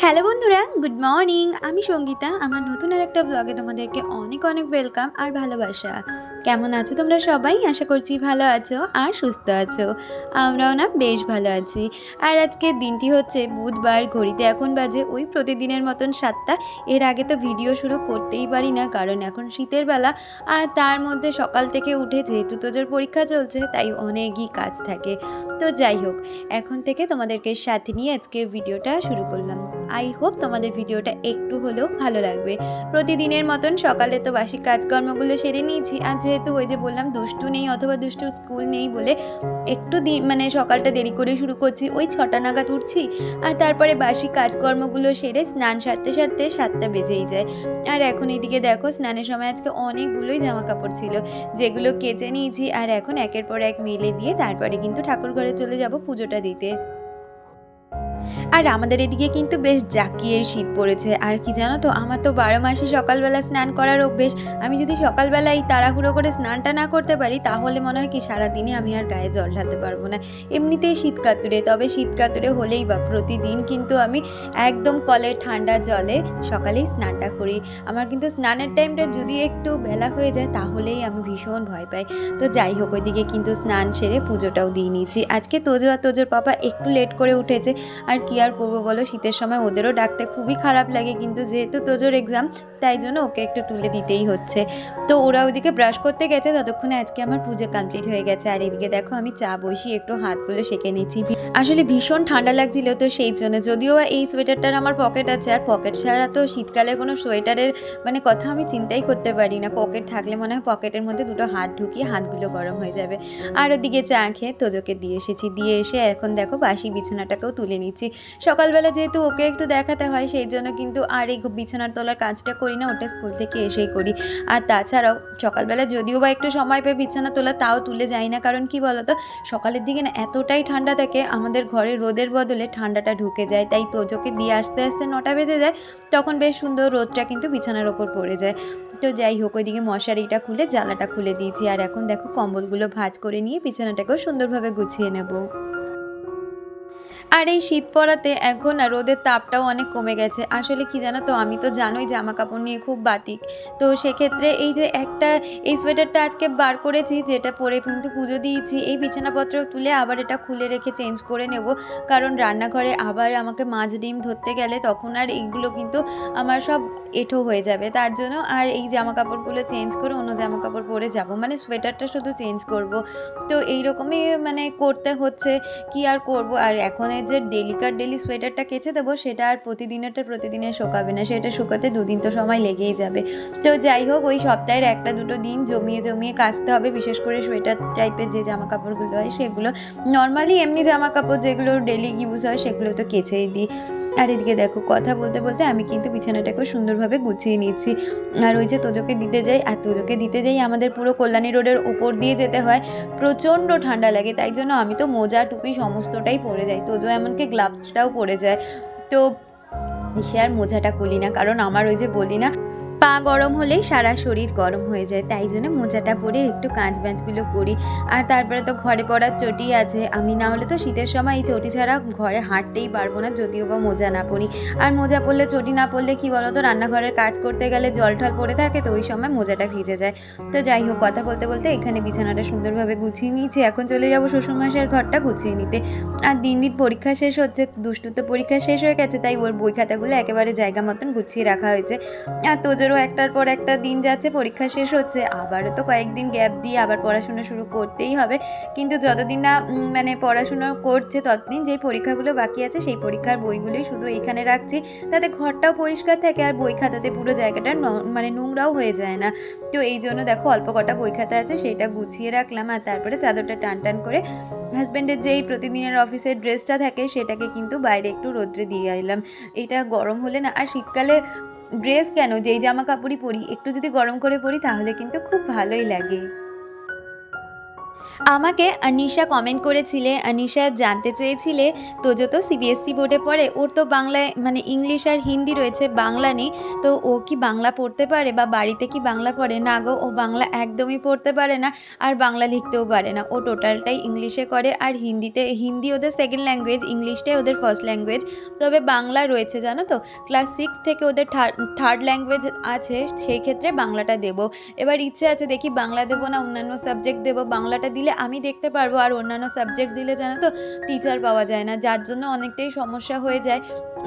Hello বন্ধুরা, good morning. আমি সঙ্গীতা। আমার নতুন আরেকটা ব্লগে তোমাদেরকে অনেক অনেক ওয়েলকাম আর ভালোবাসা। কেমন আছো তোমরা সবাই? আশা করছি ভালো আছো আর সুস্থ আছো। আমরাও না বেশ ভালো আছি। আর আজকের দিনটি হচ্ছে বুধবার। ঘড়িতে এখন বাজে ওই প্রতিদিনের মতন 7টা। এর আগে তো ভিডিও শুরু করতেই পারি না, কারণ এখন শীতের বেলা। আর তার মধ্যে সকাল থেকে উঠে যেহেতু তোজোর পরীক্ষা চলছে, তাই অনেকই কাজ থাকে। তো যাই হোক, এখন থেকে তোমাদেরকে সাথে নিয়ে আজকে ভিডিওটা শুরু করলাম। আই হোপ তোমাদের ভিডিওটা একটু হলেও ভালো লাগবে। প্রতিদিনের মতন সকালে তো বাসি কাজকর্মগুলো সেরে নিয়েছি। আর যেহেতু ওই যে বললাম দুষ্টু নেই অথবা দুষ্টুর স্কুল নেই বলে একটু সকালটা দেরি করে শুরু করছি। ওই 6টা নাগাদ উঠছি আর তারপরে বাসি কাজকর্মগুলো সেরে স্নান সারতে সারতে 7টা বেজেই যায়। আর এখন এদিকে দেখো, স্নানের সময় আজকে অনেকগুলোই জামা কাপড় ছিল, যেগুলো কেচে নিয়েছি। আর এখন একের পর এক মেলে দিয়ে তারপরে কিন্তু ঠাকুর ঘরে চলে যাব পুজোটা দিতে। আর আমাদের এদিকে কিন্তু বেশ জাঁকিয়ে শীত পড়েছে। আর কি জানো তো, আমার তো 12 মাসে সকালবেলা স্নান করার অভ্যেস। আমি যদি সকালবেলায় তাড়াহুড়ো করে স্নানটা না করতে পারি, তাহলে মনে হয় কি সারাদিনে আমি আর গায়ে জল ঢালতে পারবো না। এমনিতেই শীত কাতুরে, তবে শীত কাতুরে হলেই বা প্রতিদিন কিন্তু আমি একদম কলের ঠান্ডা জলে সকালেই স্নানটা করি। আমার কিন্তু স্নানের টাইমটা যদি একটু বেলা হয়ে যায়, তাহলেই আমি ভীষণ ভয় পাই। তো যাই হোক, ওইদিকে কিন্তু স্নান সেরে পুজোটাও দিয়ে নিয়েছি। আজকে তোজো আর তোজোর পাপা একটু লেট করে উঠেছে। আর কি আর করবো বলো, শীতের সময় ওদেরও ডাকতে খুবই খারাপ লাগে, কিন্তু যেহেতু তোজোর এক্সাম, তাই জন্য ওকে একটু তুলে দিতেই হচ্ছে। তো ওরা ওদিকে ব্রাশ করতে গেছে, ততক্ষণে আজকে আমার পুজো কমপ্লিট হয়ে গেছে। আর এদিকে দেখো, আমি চা বসিয়ে একটু হাতগুলো সেঁকে নিচ্ছি। আসলে ভীষণ ঠান্ডা লাগছিল, তো সেই জন্য। যদিও এই সোয়েটারটার আমার পকেট আছে, আর পকেট ছাড়া তো শীতকালে কোনো সোয়েটারের কথা আমি চিন্তাই করতে পারি না। পকেট থাকলে মনে হয় পকেটের মধ্যে দুটো হাত ঢুকিয়ে হাতগুলো গরম হয়ে যাবে। আর ওদিকে চা খেয়ে তোজোকে দিয়ে এসেছি। দিয়ে এসে এখন দেখো বাসি বিছানাটাকেও তুলে নিচ্ছি। সকালবেলা যেহেতু ওকে একটু দেখাতে হয়, সেই জন্য কিন্তু আর এই বিছানার তোলার কাজটা করি না, ওটা স্কুল থেকে এসেই করি। আর তাছাড়াও সকালবেলা যদিও বা একটু সময় পাই বিছানা তোলা, তাও তুলে যাই না। কারণ কি বলতো, সকালের দিকে না এতটাই ঠান্ডা থাকে, আমাদের ঘরে রোদের বদলে ঠান্ডাটা ঢুকে যায়। তাই তোজোকে দিয়ে আসতে আসতে 9টা বেজে যায়। তখন বেশ সুন্দর রোদটা কিন্তু বিছানার ওপর পড়ে যায়। তো যাই হোক, ওইদিকে মশারিটা খুলে জানলাটা খুলে দিয়েছি। আর এখন দেখো, কম্বলগুলো ভাঁজ করে নিয়ে বিছানাটাকেও সুন্দরভাবে গুছিয়ে নেব। আর এই শীত পড়াতে এখন রোদের তাপটাও অনেক কমে গেছে। আসলে কি জানো তো, আমি তো জানোই জামা কাপড় নিয়ে খুব বাতিক। তো সেক্ষেত্রে এই যে এই সোয়েটারটা আজকে বার করেছি, যেটা পরে কিন্তু পুজো দিয়েছি, এই বিছানাপত্র তুলে আবার এটা খুলে রেখে চেঞ্জ করে নেব। কারণ রান্নাঘরে আবার আমাকে মাছ ডিম ধরতে গেলে তখন আর এইগুলো কিন্তু আমার সব এঁঠো হয়ে যাবে। তার জন্য আর এই জামা কাপড়গুলো চেঞ্জ করে অন্য জামা কাপড় পরে যাব, সোয়েটারটা শুধু চেঞ্জ করব। তো এইরকমই করতে হচ্ছে, কি আর করব। আর এখন যে ডেলি সোয়েটারটা কেচে দেবো, সেটা আর প্রতিদিনের শোকাবে না, সেটা শুকাতে 2 দিন তো সময় লেগেই যাবে। তো যাই হোক, ওই সপ্তাহের 1-2 দিন জমিয়ে কাচতে হবে। বিশেষ করে সোয়েটার টাইপের যে জামা কাপড়গুলো হয় সেগুলো। নর্মালি এমনি জামা কাপড় যেগুলো ডেলি ইউজ হয় সেগুলো তো কেচেই দিই। আর এদিকে দেখো, কথা বলতে বলতে আমি কিন্তু বিছানাটাকেও সুন্দরভাবে গুছিয়ে নিচ্ছি। আর ওই যে তোজোকে দিতে যাই, আমাদের পুরো কল্যাণী রোডের উপর দিয়ে যেতে হয়। প্রচণ্ড ঠান্ডা লাগে, তাই জন্য আমি তো মোজা টুপি সমস্তটাই পরে যাই। তোজো এমনকি গ্লাভসটাও পরে যায়। তো সে আর মোজাটা খুলি না, কারণ আমার ওই যে বলি না, পা গরম হলেই সারা শরীর গরম হয়ে যায়। তাই জন্য মোজাটা পরে একটু কাঁচবাঁচগুলো করি। আর তারপরে তো ঘরে পরার চটি আছে। আমি না হলে তো শীতের সময় এই চটি ছাড়া ঘরে হাঁটতেই পারবো না, যদিও বা মোজা না পরি। আর মোজা পরলে, চটি না পরলে কি বলতো, রান্নাঘরের কাজ করতে গেলে জল ঠল পড়ে থাকে, তো ওই সময় মোজাটা ভিজে যায়। তো যাই হোক, কথা বলতে বলতে এখানে বিছানাটা সুন্দরভাবে গুছিয়ে নিয়েছি। এখন চলে যাবো শ্বশুরমশাইয়ের ঘরটা গুছিয়ে নিতে। আর দিন পরীক্ষা শেষ হচ্ছে, দুষ্টুর তো পরীক্ষা শেষ হয়ে গেছে, তাই ওর বই খাতাগুলো একেবারে জায়গা মতন গুছিয়ে রাখা হয়েছে। আর তোজোরও একটার পর একটা দিন যাচ্ছে, পরীক্ষা শেষ হচ্ছে, আবারও তো কয়েকদিন গ্যাপ দিয়ে আবার পড়াশোনা শুরু করতেই হবে। কিন্তু যতদিন না পড়াশোনা করছে, ততদিন যেই পরীক্ষাগুলো বাকি আছে সেই পরীক্ষার বইগুলোই শুধু এইখানে রাখছি, তাতে ঘরটাও পরিষ্কার থাকে আর বই খাতাতে পুরো জায়গাটা নোংরাও হয়ে যায় না। তো এই জন্য দেখো, অল্প কটা বই খাতা আছে, সেটা গুছিয়ে রাখলাম। আর তারপরে চাদরটা টান করে হাজব্যান্ডের যেই প্রতিদিনের অফিসের ড্রেসটা থাকে, সেটাকে কিন্তু বাইরে একটু রোদ্রে দিয়ে এলাম। এটা গরম হলে না, আর শীতকালে ড্রেস কেন, যেই জামা কাপড়ই পরি, একটু যদি গরম করে পরি তাহলে কিন্তু খুব ভালোই লাগে। আমাকে আনিশা কমেন্ট করেছিলে, আনিশা জানতে চেয়েছিলে তোজো তো সিবিএসসি বোর্ডে পড়ে, ওর তো বাংলায় মানে ইংলিশ আর হিন্দি রয়েছে, বাংলা নেই, তো ও কি বাংলা পড়তে পারে বা বাড়িতে কি বাংলা পড়ে? না গো, ও বাংলা একদমই পড়তে পারে না আর বাংলা লিখতেও পারে না, ও টোটালটাই ইংলিশে করে। আর হিন্দি ওদের সেকেন্ড ল্যাঙ্গুয়েজ, ইংলিশটাই ওদের ফার্স্ট ল্যাঙ্গুয়েজ। তবে বাংলা রয়েছে জানো তো, ক্লাস 6 থেকে ওদের থার্ড ল্যাঙ্গুয়েজ আছে, সেই ক্ষেত্রে বাংলাটা দেবো। এবার ইচ্ছে আছে দেখি বাংলা দেবো না অন্যান্য সাবজেক্ট দেবো। বাংলাটা দিলে আমি দেখতে পারবো, আর অন্যান্য সাবজেক্ট দিলে জানো তো টিচার পাওয়া যায় না, যার জন্য অনেকটাই সমস্যা হয়ে যায়।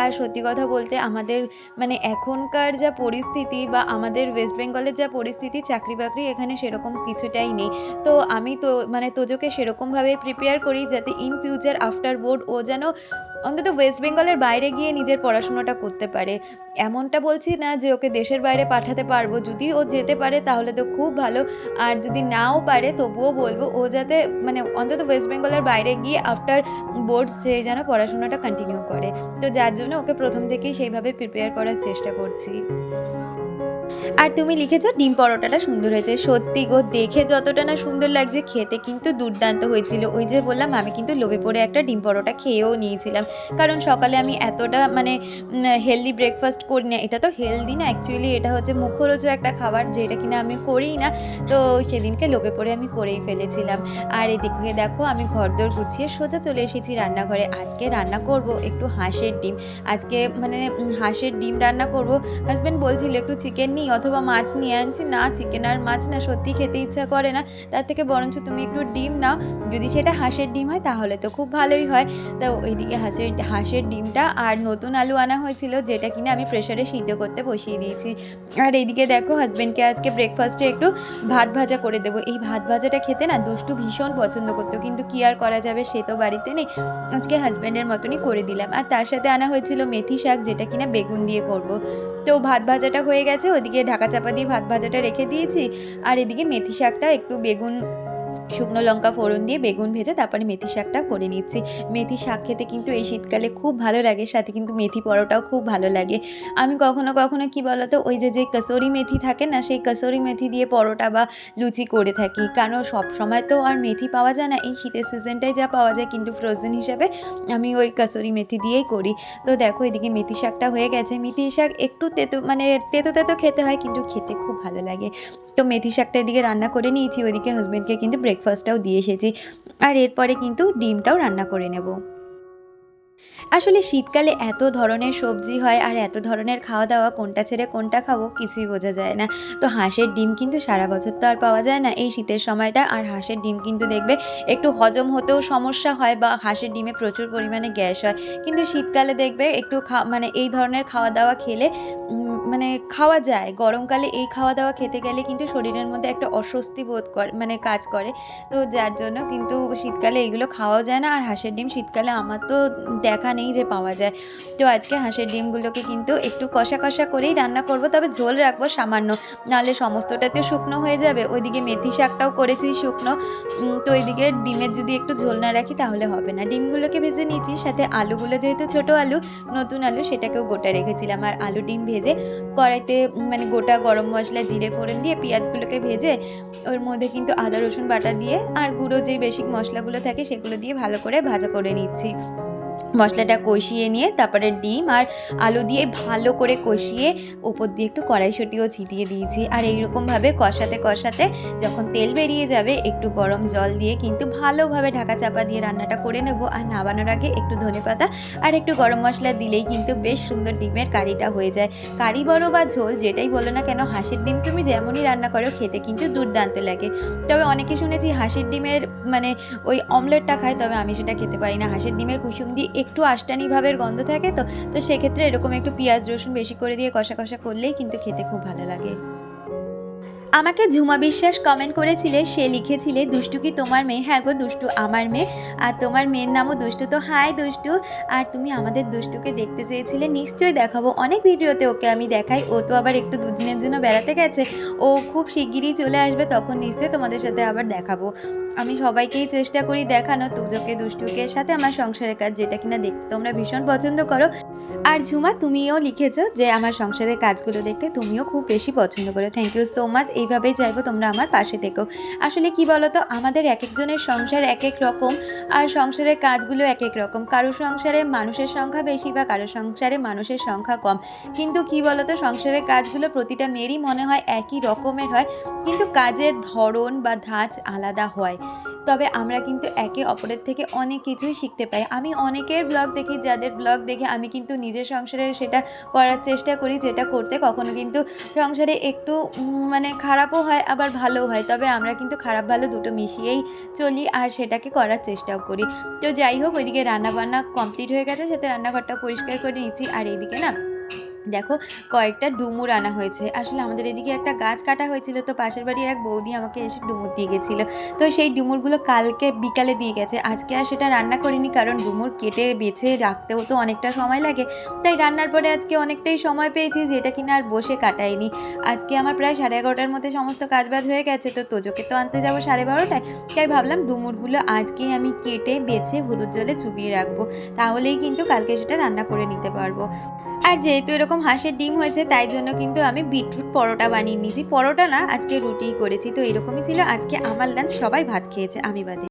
আর সত্যি কথা বলতে আমাদের মানে এখনকার যা পরিস্থিতি বা আমাদের ওয়েস্ট বেঙ্গলের যা পরিস্থিতি, চাকরি বাকরি এখানে সেরকম কিছুটাই নেই। তো আমি তো মানে তোজোকে সেরকমভাবে প্রিপেয়ার করি যাতে ইন ফিউচার আফটার বোর্ড ও যেন অন্তত ওয়েস্ট বেঙ্গলের বাইরে গিয়ে নিজের পড়াশোনাটা করতে পারে। এমনটা বলছি না যে ওকে দেশের বাইরে পাঠাতে পারবো, যদি ও যেতে পারে তাহলে তো খুব ভালো, আর যদি নাও পারে তবুও বলবো ও যাতে মানে অন্তত ওয়েস্ট বেঙ্গলের বাইরে গিয়ে আফটার বোর্ডস সে যেন পড়াশোনাটা কন্টিনিউ করে। তো যার জন্য ওকে প্রথম থেকেই সেইভাবে প্রিপেয়ার করার চেষ্টা করছি। আর তুমি লিখেছো ডিম পরোটাটা সুন্দর হয়েছে, সত্যি গো, দেখে যতটা না সুন্দর লাগছে খেতে কিন্তু দুর্দান্ত হয়েছিল। ওই যে বললাম আমি কিন্তু লোভে পড়ে একটা ডিম পরোটা খেয়েও নিয়েছিলাম, কারণ সকালে আমি এতটা মানে হেলদি ব্রেকফাস্ট করি না। এটা তো হেলদি না অ্যাকচুয়ালি, এটা হচ্ছে মুখরোচক একটা খাবার যেটা কিনা আমি করিই না, তো সেদিনকে লোভে পড়ে আমি করেই ফেলেছিলাম। আর এদিকে দেখো আমি ঘরদোর গুছিয়ে সোজা চলে এসেছি রান্নাঘরে। আজকে রান্না করব একটু হাঁসের ডিম, আজকে মানে হাঁসের ডিম রান্না করব। হাজব্যান্ড বলছিল একটু চিকেন নিই অথবা মাছ নিয়ে আনছি, না চিকেন আর মাছ না সত্যি খেতে ইচ্ছা করে না, তার থেকে বরঞ্চ তুমি একটু ডিম নাও, যদি সেটা হাঁসের ডিম হয় তাহলে তো খুব ভালোই হয়। তো ওইদিকে হাঁসের ডিমটা আর নতুন আলু আনা হয়েছিল, যেটা কিনা আমি প্রেসারে সিদ্ধ করতে বসিয়ে দিয়েছি। আর এইদিকে দেখো হাজব্যান্ডকে আজকে ব্রেকফাস্টে একটু ভাত ভাজা করে দেবো। এই ভাত ভাজাটা খেতে না দুষ্টু ভীষণ পছন্দ করতো, কিন্তু কি আর করা যাবে, সে তো বাড়িতে নেই, আজকে হাজব্যান্ডের মতনই করে দিলাম। আর তার সাথে আনা হয়েছিল মেথি শাক, যেটা কিনা বেগুন দিয়ে করব। তো ভাত ভাজাটা হয়ে গেছে, ওদিকে ঢাকা চাপা দিয়ে ভাত ভাজাটা রেখে দিয়েছি। আর এদিকে মেথি শাকটা একটু শুকনো লঙ্কা ফোড়ন দিয়ে বেগুন ভেজে তারপরে মেথি শাকটা করে নিচ্ছি। মেথি শাক খেতে কিন্তু এই শীতকালে খুব ভালো লাগে, সাথে কিন্তু মেথি পরোটাও খুব ভালো লাগে। আমি কখনো কখনো কি বলতো ওই যে কসুরি মেথি থাকে না, সেই কসুরি মেথি দিয়ে পরোটা বা লুচি করে থাকি, কারণ সব সময় তো আর মেথি পাওয়া যায় না, এই শীতের সিজনটাই যা পাওয়া যায়, কিন্তু ফ্রোজেন হিসাবে আমি ওই কসুরি মেথি দিয়েই করি। তো দেখো এদিকে মেথি শাকটা হয়ে গেছে। মেথি শাক একটু তেতো মানে তেতো তেতো খেতে হয়, কিন্তু খেতে খুব ভালো লাগে। তো মেথি শাকটা এদিকে রান্না করে নিয়েছি, ওইদিকে হাজব্যান্ডকে কিন্তু ব্রেকফাস্টটাও দিয়ে এসেছি। আর এরপরে কিন্তু ডিমটাও রান্না করে নেব। আসলে শীতকালে এত ধরনের সবজি হয় আর এত ধরনের খাওয়া দাওয়া, কোনটা ছেড়ে কোনটা খাবো কিছুই বোঝা যায় না। তো হাঁসের ডিম কিন্তু সারা বছর তো আর পাওয়া যায় না এই শীতের সময়টা, আর হাঁসের ডিম কিন্তু দেখবে একটু হজম হতেও সমস্যা হয় বা হাঁসের ডিমে প্রচুর পরিমাণে গ্যাস হয়, কিন্তু শীতকালে দেখবে একটু মানে এই ধরনের খাওয়া দাওয়া খেলে মানে খাওয়া যায়। গরমকালে এই খাওয়া দাওয়া খেতে গেলে কিন্তু শরীরের মধ্যে একটা অস্বস্তি বোধ করে মানে কাজ করে, তো যার জন্য কিন্তু শীতকালে এগুলো খাওয়াও যায় না। আর হাঁসের ডিম শীতকালে আমার তো দেখা নেই যে পাওয়া যায়। তো আজকে হাঁসের ডিমগুলোকে কিন্তু একটু কষা কষা করেই রান্না করব, তবে ঝোল রাখবো সামান্য, নাহলে সমস্তটাতে শুকনো হয়ে যাবে। ওইদিকে মেথি শাকটাও করেছি শুকনো, তো ওইদিকে ডিমের যদি একটু ঝোল না রাখি তাহলে হবে না। ডিমগুলোকে ভেজে নিয়েছি, সাথে আলুগুলো যেহেতু ছোটো আলু, নতুন আলু, সেটাকেও গোটা রেখেছিলাম। আর আলু ডিম ভেজে কড়াইতে মানে গোটা গরম মশলা জিরে ফোড়ন দিয়ে পেঁয়াজগুলোকে ভেজে ওর মধ্যে কিন্তু আদা রসুন বাটা দিয়ে আর গুঁড়ো যেই বেসিক মশলাগুলো থাকে সেগুলো দিয়ে ভালো করে ভাজা করে নিচ্ছি। মশলাটা কষিয়ে নিয়ে তারপরে ডিম আর আলু দিয়ে ভালো করে কষিয়ে ওপর দিয়ে একটু কড়াইশুঁটিও ছিটিয়ে দিয়েছি। আর এইরকমভাবে কষাতে কষাতে যখন তেল বেরিয়ে যাবে একটু গরম জল দিয়ে কিন্তু ভালোভাবে ঢাকা চাপা দিয়ে রান্নাটা করে নেব। আর নামানোর আগে একটু ধনেপাতা আর একটু গরম মশলা দিলেই কিন্তু বেশ সুন্দর ডিমের কারিটা হয়ে যায়। কারি বলো বা ঝোল যেটাই বলো না কেন, হাঁসের ডিম তুমি যেমনই রান্না করো খেতে কিন্তু দুর্দান্ত লাগে। তবে অনেকে শুনেছি হাঁসের ডিমের মানে ওই অমলেটটা খায়, তবে আমি সেটা খেতে পারি না। হাঁসের ডিমের কুসুম দিয়ে একটু আষ্টানি ভাবের গন্ধ থাকে, তো সেক্ষেত্রে এরকম একটু পেঁয়াজ রসুন বেশি করে দিয়ে কষা কষা করলেই কিন্তু খেতে খুব ভালো লাগে। আমাকে ঝুমা বিশ্বাস কমেন্ট করেছিলে, সে লিখেছিলে দুষ্টু কি তোমার মেয়ে? হ্যাঁ গো, দুষ্টু আমার মেয়ে, আর তোমার মেয়ের নামও দুষ্টু। তো হাই দুষ্টু, আর তুমি আমাদের দুষ্টুকে দেখতে চেয়েছিলে, নিশ্চয়ই দেখাবো। অনেক ভিডিওতে ওকে আমি দেখাই, ও তো আবার একটু দুদিনের জন্য বেড়াতে গেছে, ও খুব শিগগিরই চলে আসবে, তখন নিশ্চয়ই তোমাদের সাথে আবার দেখাবো। আমি সবাইকেই চেষ্টা করি দেখানো, তুজোকে দুষ্টুকে, সাথে আমার সংসারের কাজ, যেটা কিনা দেখতে তোমরা ভীষণ পছন্দ করো। আর ঝুমা, তুমিও লিখেছো যে আমার সংসারের কাজগুলো দেখতে তুমিও খুব বেশি পছন্দ করো। Thank you so much. এইভাবেই চাইবো তোমরা আমার পাশে থেকো। আসলে কি বলো তো, আমাদের একেকজনের সংসার একেক রকম, আর সংসারের কাজগুলো একেক রকম। কারো সংসারে মানুষের সংখ্যা বেশি বা কারো সংসারে মানুষের সংখ্যা কম। কিন্তু কি বলো তো, সংসারের কাজগুলো প্রতিটা মেয়েরই মনে হয় একই রকমের হয়, কিন্তু কাজের ধরন বা ধাঁচ আলাদা হয়। তবে আমরা কিন্তু একে অপরের থেকে অনেক কিছুই শিখতে পাই। আমি অনেকের ব্লগ দেখি, যাদের ব্লগ দেখে আমি কিন্তু নিজের সংসারে সেটা করার চেষ্টা করি, যেটা করতে কখনো কিন্তু সংসারে একটু মানে খারাপও হয় আবার ভালোও হয়। তবে আমরা কিন্তু খারাপ ভালো দুটো মিশিয়েই চলি আর সেটাকে করার চেষ্টাও করি। তো যাই হোক, ওইদিকে রান্নাবান্না কমপ্লিট হয়ে গেছে, সাথে রান্নাঘরটা পরিষ্কার করে নিয়েছি। আর এইদিকে না দেখো, কয়েকটা ডুমুর আনা হয়েছে। আসলে আমাদের এদিকে একটা গাছ কাটা হয়েছিল, তো পাশের বাড়ির এক বৌদি আমাকে এসে ডুমুর দিয়ে গেছিলো। তো সেই ডুমুরগুলো কালকে বিকালে দিয়ে গেছে। আজকে আর সেটা রান্না করিনি, কারণ ডুমুর কেটে বেছে রাখতেও তো অনেকটা সময় লাগে। তাই রান্নার পরে আজকে অনেকটাই সময় পেয়েছি, যেটা কিনা আর বসে কাটাইনি। আজকে আমার প্রায় 11:30টার মধ্যে সমস্ত কাজবাজ হয়ে গেছে। তো তোজোকে তো আনতে যাবো 12:30টায়। তাই ভাবলাম ডুমুরগুলো আজকেই আমি কেটে বেছে হলুদ জলে চুবিয়ে রাখবো, তাহলেই কিন্তু কালকে সেটা রান্না করে নিতে পারবো। আর যেহেতু এরকম হাঁসের ডিম হয়েছে, তাই জন্য কিন্তু আমি বিটরুট পরোটা বানিয়ে নিয়েছি। পরোটা না, আজকে রুটিই করেছি। তো এরকমই ছিল আজকে আমার লাঞ্চ। সবাই ভাত খেয়েছে, আমি বাদে।